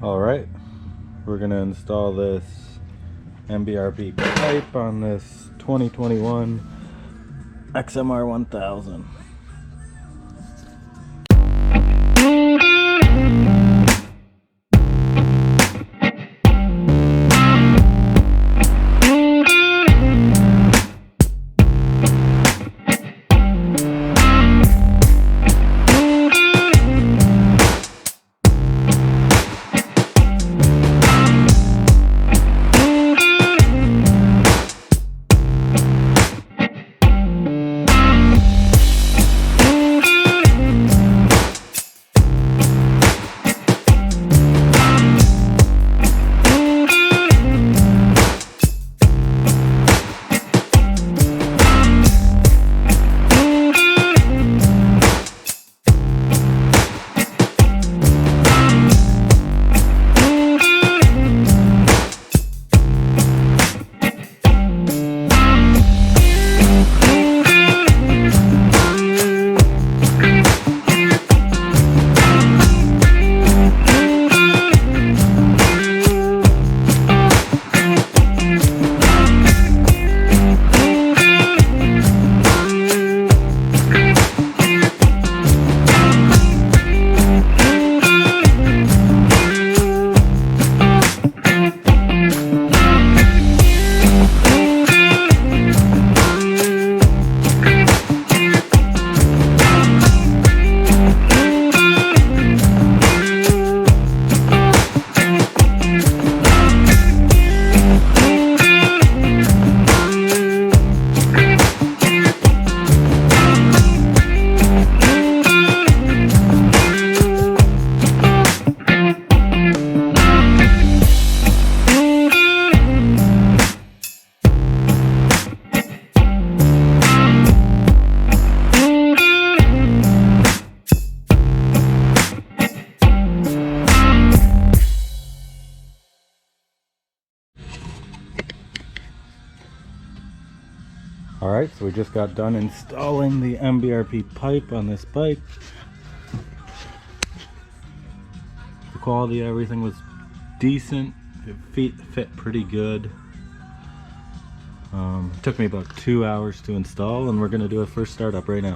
Alright, we're going to install this MBRP pipe on this 2021 XMR 1000. Alright, so we just got done installing the MBRP pipe on this bike. The quality of everything was decent. It fit pretty good. It took me about 2 hours to install, and we're going to do a first startup right now.